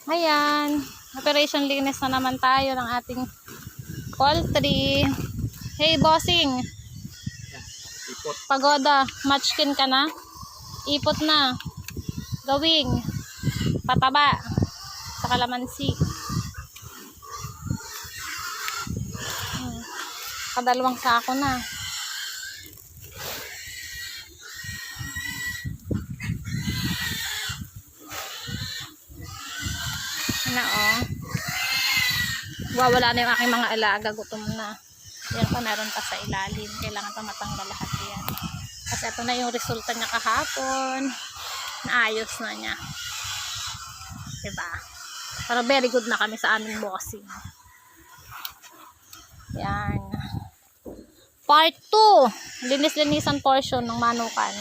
Ayan. Operation linis na naman tayo ng ating poultry. Hey, bossing. Ipot. Pagoda. Matchkin ka na? Ipot na. Gawing. Pataba. Sa kalamansi. Kadalawang sako na. Na wawala na yung aking mga alaga, gutom na. Yan pa, meron pa sa ilalim, kailangan pa matanggal lahat yan kasi ito na yung resulta niya kahapon. Naayos na niya, diba? Pero very good na kami sa aming bossing. Yan, part 2, linis-linisan portion ng manukan.